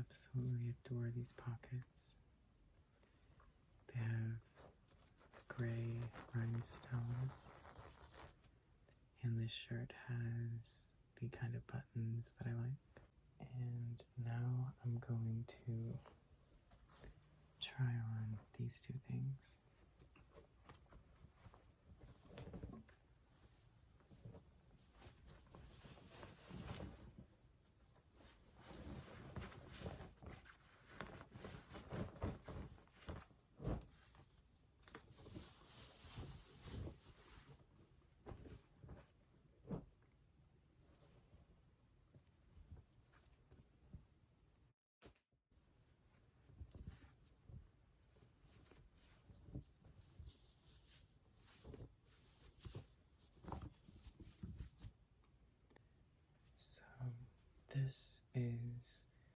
absolutely adore these pockets. They have gray rhinestones, and this shirt has the kind of buttons that I like. And now I'm going to try on these two things. So this is